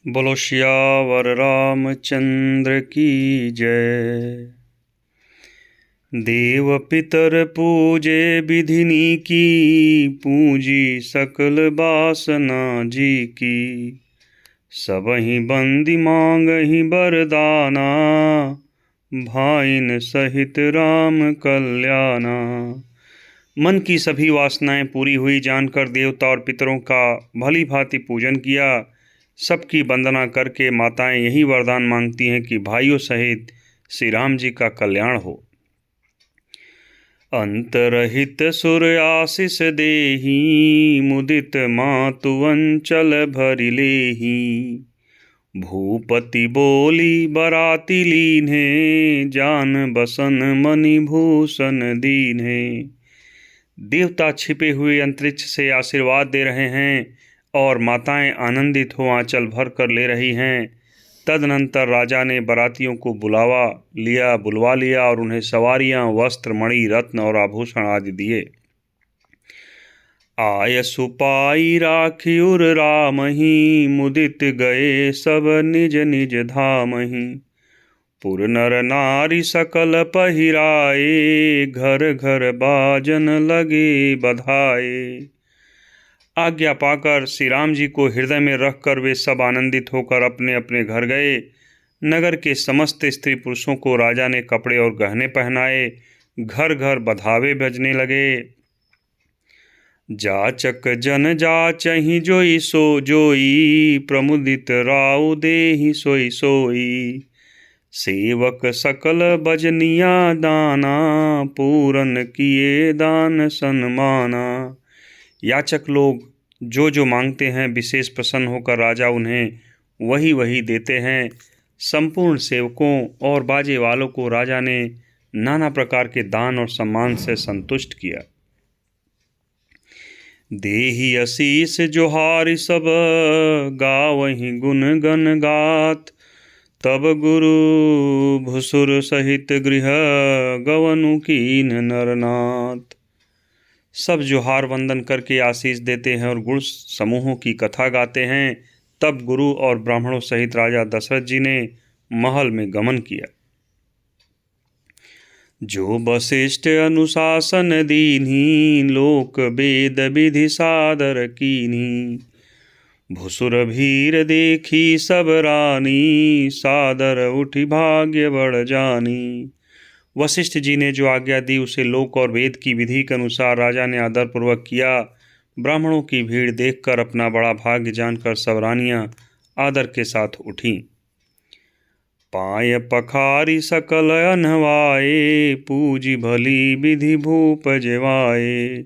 बोलो सियावर रामचंद्र की जय। देव पितर पूजे विधिनी की, पूजी सकल बासना जी की। सबहि बंदी मांगहि बरदाना, भाइन सहित राम कल्याणा। मन की सभी वासनाएं पूरी हुई जानकर देवता और पितरों का भली भांति पूजन किया। सबकी वंदना करके माताएं यही वरदान मांगती हैं कि भाइयों सहित श्री राम जी का कल्याण हो। अंतरहित सुर आशीष देहि, मुदित मातु अंचल भरि लेहि। भूपति बोली बराती लीन्हे, जान बसन मणि भूषण दीन्हे। देवता छिपे हुए अंतरिक्ष से आशीर्वाद दे रहे हैं और माताएं आनंदित हो आंचल भर कर ले रही हैं। तदनंतर राजा ने बारातियों को बुलवा लिया और उन्हें सवारियां, वस्त्र, मणि, रत्न और आभूषण आदि दिए। आय सुपाई राखी उर रामहि, मुदित गए सब निज निज धामहि। पुर नर नारी सकल पहिराए, घर घर बाजन लगे बधाए। आज्ञा पाकर श्री राम जी को हृदय में रखकर वे सब आनंदित होकर अपने अपने घर गए। नगर के समस्त स्त्री पुरुषों को राजा ने कपड़े और गहने पहनाए, घर घर बधावे बजने लगे। जाचक जन जाचहि जोई सो जोई, प्रमुदित राउ देहि सोई सोई। सेवक सकल बजनिया दाना, पूरन किए दान सन्माना। याचक लोग जो जो मांगते हैं विशेष प्रसन्न होकर राजा उन्हें वही वही देते हैं। संपूर्ण सेवकों और बाजे वालों को राजा ने नाना प्रकार के दान और सम्मान से संतुष्ट किया। देहि आशीष जोहारि सब, गावहि गुण गण गात। तब गुरु भुसुर सहित गृह, गवनु कीन नरनाथ। सब जोहार वंदन करके आशीष देते हैं और गुण समूहों की कथा गाते हैं। तब गुरु और ब्राह्मणों सहित राजा दशरथ जी ने महल में गमन किया। जो वशिष्ठ अनुशासन दीन्ही, लोक वेद विधि सादर कीन्ही। भुसुर भीर देखी सब रानी, सादर उठी भाग्य बढ़ जानी। वशिष्ठ जी ने जो आज्ञा दी उसे लोक और वेद की विधि के अनुसार राजा ने आदरपूर्वक किया। ब्राह्मणों की भीड़ देखकर अपना बड़ा भाग्य जानकर सब रानियां आदर के साथ उठीं। पाय पखारी सकल अनहवाए, पूजी भली विधि भूप जेवाए।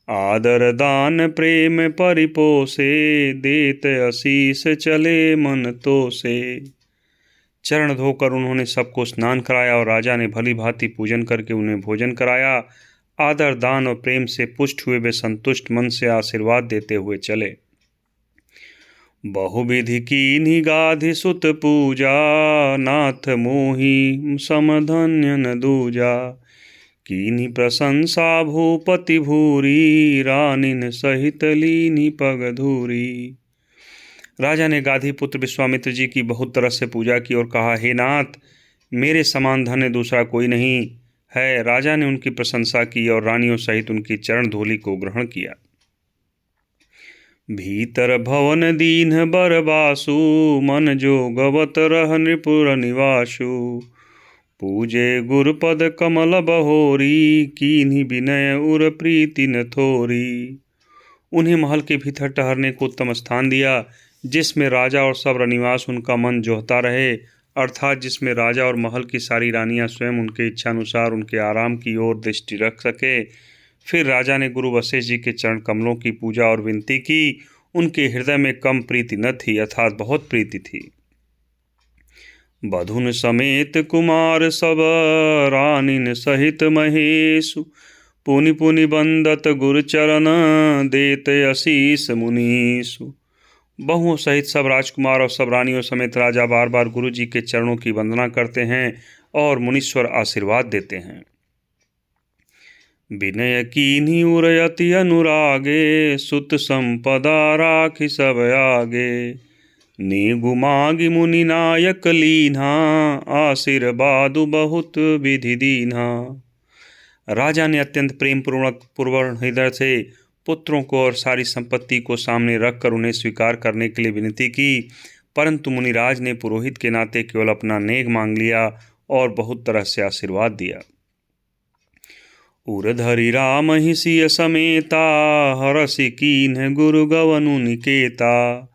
आदर दान प्रेम परिपोसे, देत आशीष चले मन तोसे। चरण धोकर उन्होंने सबको स्नान कराया और राजा ने भली भांति पूजन करके उन्हें भोजन कराया। आदर दान और प्रेम से पुष्ट हुए वे संतुष्ट मन से आशीर्वाद देते हुए चले। बहुविधि कीन्ही गाधि सुत पूजा, नाथ मोहि समधन्य न दूजा। कीन्ही प्रशंसा भूपति भूरी, रानिन सहित लीन्ही पग धूरी। राजा ने गाधी पुत्र विश्वामित्र जी की बहुत तरह से पूजा की और कहा, हे नाथ, मेरे समान धन्य दूसरा कोई नहीं है। राजा ने उनकी प्रशंसा की और रानियों सहित उनकी चरण धूलि को ग्रहण किया। भीतर भवन दीन्ह बरबासु, मन जोगवत रह नृपुर निवासु। पूजे गुरुपद कमल बहोरी, कीन्ही विनय उर प्रीति न थोरी। उन्हें महल के भीतर ठहरने को उत्तम स्थान दिया, जिसमें राजा और सब रनिवास उनका मन जोहता रहे, अर्थात जिसमें राजा और महल की सारी रानियां स्वयं उनके इच्छानुसार उनके आराम की ओर दृष्टि रख सके। फिर राजा ने गुरु वशिष्ठ जी के चरण कमलों की पूजा और विनती की। उनके हृदय में कम प्रीति न थी, अर्थात बहुत प्रीति थी। बधुन समेत कुमार सब, रानिन सहित महेशु। पुनि पुनि बंदत गुरु चरण, देत आशीष मुनीसु। बहुओं सहित सब राजकुमार और सब रानियों समेत राजा बार बार गुरु जी के चरणों की वंदना करते हैं और मुनीश्वर आशीर्वाद देते हैं। विनय कीन्ही उर अति अनुरागे, सुत संपदा राखि सब आगे। नेगु मांगि मुनि नायक लीन्हा, आशीर्वादु बहुत विधि दीन्हा। राजा ने अत्यंत प्रेम पूर्वक हृदय से पुत्रों को और सारी संपत्ति को सामने रखकर उन्हें स्वीकार करने के लिए विनती की, परंतु मुनिराज ने पुरोहित के नाते केवल अपना नेग मांग लिया और बहुत तरह से आशीर्वाद दिया। उरधरि राम ही सिय समेता, हरसि कीन्ह गुरु गवनु निकेता।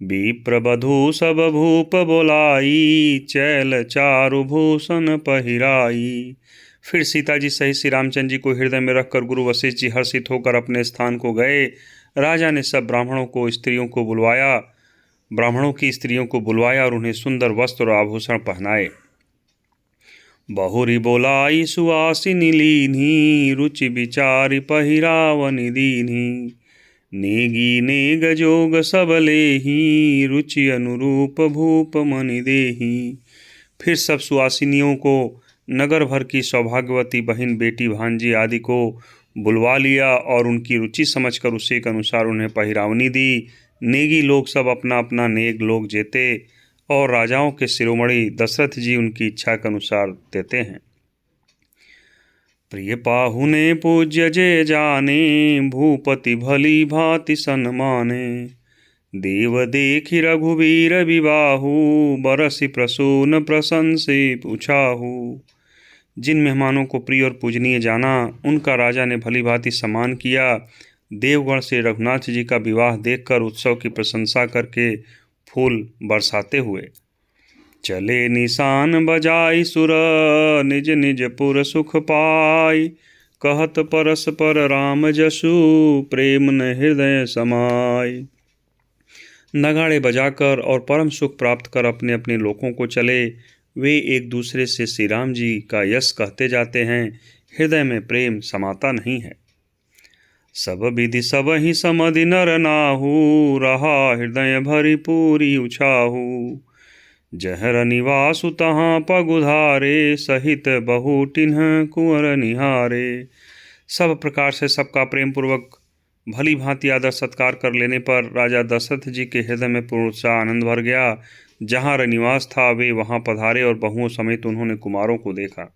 विप्र बधू सब भूप बोलाई, चैल चारु भूषण पहिराई। फिर सीता जी सहित श्री रामचंद्र जी को हृदय में रखकर गुरु वशिष्ठ जी हर्षित होकर अपने स्थान को गए। राजा ने सब ब्राह्मणों की स्त्रियों को बुलवाया और उन्हें सुंदर वस्त्र और आभूषण पहनाए। बहुरी बोलाई सुवासिनी लीन्ही, रुचि विचारि पहिरावनि दीन्ही। नेगी नेग जोग सब लेही, रुचि अनुरूप भूप मनि देही। फिर सब सुवासिनियों को, नगर भर की सौभाग्यवती बहन बेटी भांजी आदि को बुलवा लिया और उनकी रुचि समझकर उसी के अनुसार उन्हें पहिरावनी दी। नेगी लोग सब अपना अपना नेग लोग जेते और राजाओं के शिरोमणि दशरथ जी उनकी इच्छा के अनुसार देते हैं। प्रिय पाहुने पूज्य जे जाने, भूपति भली भांति सन्माने। देव देखि रघुवीर विबाहु, बरसि प्रसून प्रशंसे पूछाहु। जिन मेहमानों को प्रिय और पूजनीय जाना, उनका राजा ने भली भांति सम्मान किया। देवगण से रघुनाथ जी का विवाह देखकर उत्सव की प्रशंसा करके फूल बरसाते हुए चले निशान बजाई सुर, निज निज पुर सुख पाई। कहत परस्पर राम जसु, प्रेम न हृदय समाई। नगाड़े बजाकर और परम सुख प्राप्त कर अपने अपने लोकों को चले। वे एक दूसरे से श्री राम जी का यश कहते जाते हैं, हृदय में प्रेम समाता नहीं है। सब विधि सब ही समधि नर नाहु, रहा हृदय भरी पूरी उछाहु। जहर निवासु तहाँ पगुधारे, सहित बहु तिन्ह कुंवर निहारे। सब प्रकार से सबका प्रेम पूर्वक भली भांति आदर सत्कार कर लेने पर राजा दशरथ जी के हृदय में पूर्ण उत्साह आनंद भर गया। जहाँ रनिवास था वे वहाँ पधारे और बहुओं समेत उन्होंने कुमारों को देखा।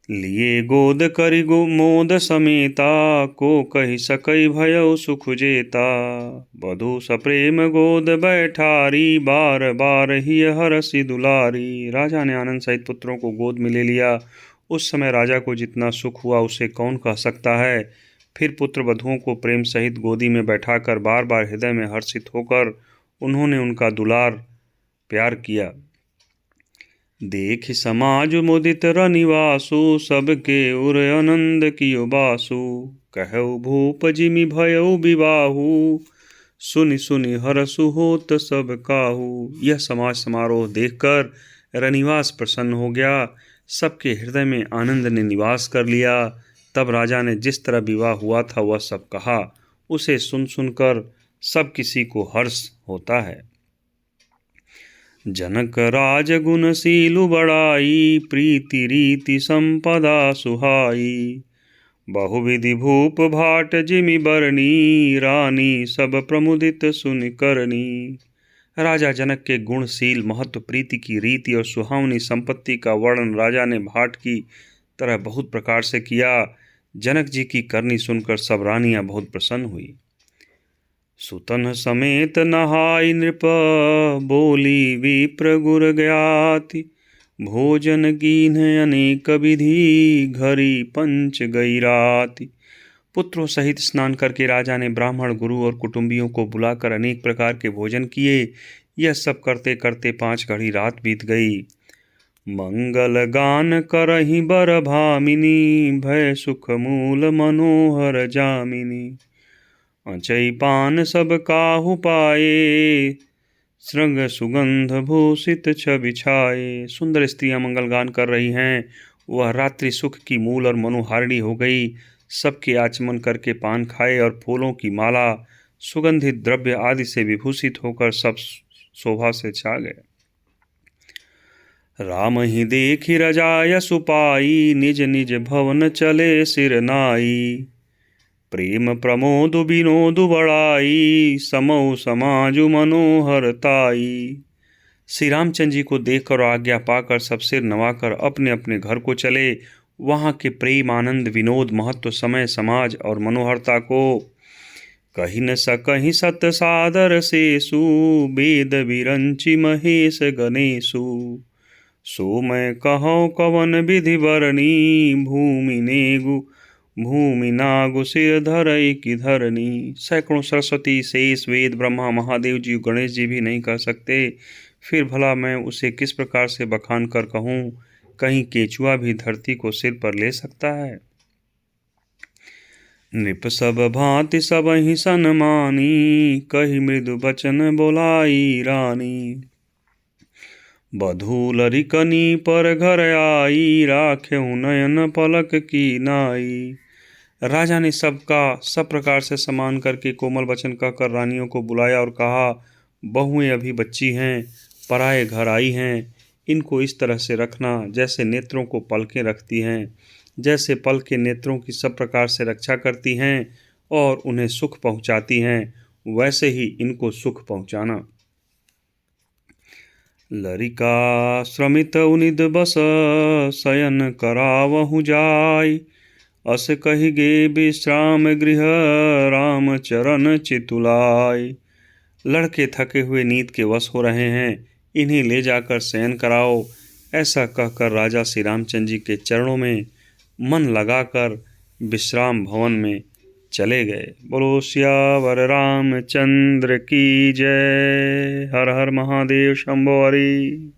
लिए गोद करि मोद समेता, को कहि सकई भयउ सुख जेता। बधु सप्रेम गोद बैठारी, बार बार ही हरसि दुलारी। राजा ने आनंद सहित पुत्रों को गोद में ले लिया। उस समय राजा को जितना सुख हुआ उसे कौन कह सकता है। फिर पुत्र वधुओं को प्रेम सहित गोदी में बैठाकर बार बार हृदय में हर्षित होकर उन्होंने उनका दुलार प्यार किया। देख समाज मुदित रनिवासु, सबके उर आनंद कियो बासु। कहु भूप जिमि भयउ विबाहु, सुनि सुनि हरसु होत सब काहू। यह समाज समारोह देखकर रनिवास प्रसन्न हो गया। सबके हृदय में आनंद ने निवास कर लिया। तब राजा ने जिस तरह विवाह हुआ था वह सब कहा। उसे सुन सुनकर सब किसी को हर्ष होता है। जनक राज गुणशीलु बड़ाई, प्रीति रीति संपदा सुहाई। बहुविधि भूप भाट जिमि बरनी, रानी सब प्रमुदित सुनि करनी। राजा जनक के गुणशील महत्व, प्रीति की रीति और सुहावनी संपत्ति का वर्णन राजा ने भाट की तरह बहुत प्रकार से किया। जनक जी की करनी सुनकर सब रानियां बहुत प्रसन्न हुई। सुतन समेत नहाई नृप, बोली विप्र गुर ज्ञाति। भोजन कीन्ह अनेक विधि, घरी पंच गई राति। पुत्रों सहित स्नान करके राजा ने ब्राह्मण, गुरु और कुटुंबियों को बुलाकर अनेक प्रकार के भोजन किए। यह सब करते करते 5 घड़ी रात बीत गई। मंगल गान करहि बर भामिनी, भय सुख मूल मनोहर जामिनी। अचई पान सब काहू पाए, श्रृंग सुगंध भूषित छवि छाए। सुंदर स्त्रियां मंगल गान कर रही हैं। वह रात्रि सुख की मूल और मनोहारिणी हो गई। सबके आचमन करके पान खाए और फूलों की माला, सुगंधित द्रव्य आदि से विभूषित होकर सब शोभा से छा गए। राम ही देखि रजाय सुपाई, निज निज भवन चले सिर नाई। प्रेम प्रमोद विनोद बड़ाई, समौ समाजु मनोहरताई। श्री रामचंद्र जी को देखकर और आज्ञा पाकर सब सिर नवाकर अपने अपने घर को चले। वहाँ के प्रेम, आनंद, विनोद, महत्व, समय, समाज और मनोहरता को कही न सकहि सत सादर सेसु, वेद विरंचि महेश गणेशु। सो मैं कहूँ कवन विधि बरनी, भूमि नागु सिर धरई की धरनी। सैकड़ों सरस्वती, शेष, वेद, ब्रह्मा, महादेव जी, गणेश जी भी नहीं कह सकते, फिर भला मैं उसे किस प्रकार से बखान कर कहूँ? कहीं केचुआ भी धरती को सिर पर ले सकता है? नृप सब भांति सबहि सन्मानी, कही मृदु बचन बोलाई रानी। बधू लरिकनी पर घर आई, राखेहु नयन पलक की नाई। राजा ने सबका सब प्रकार से सम्मान करके कोमल वचन कहकर रानियों को बुलाया और कहा, बहुएं अभी बच्ची हैं, पराए घर आई हैं, इनको इस तरह से रखना जैसे नेत्रों को पलकें रखती हैं। जैसे पलकें नेत्रों की सब प्रकार से रक्षा करती हैं और उन्हें सुख पहुंचाती हैं, वैसे ही इनको सुख पहुंचाना। लरिका श्रमित उनिद बस, शयन करावहु जाय। अस कहि गे विश्राम गृह, राम चरण चितुलाय। लड़के थके हुए नींद के वश हो रहे हैं, इन्हें ले जाकर शयन कराओ। ऐसा कहकर राजा श्री रामचंद्र जी के चरणों में मन लगाकर विश्राम भवन में चले गए। बोलो सियावर रामचंद्र की जय। हर हर महादेव शंभो हरि।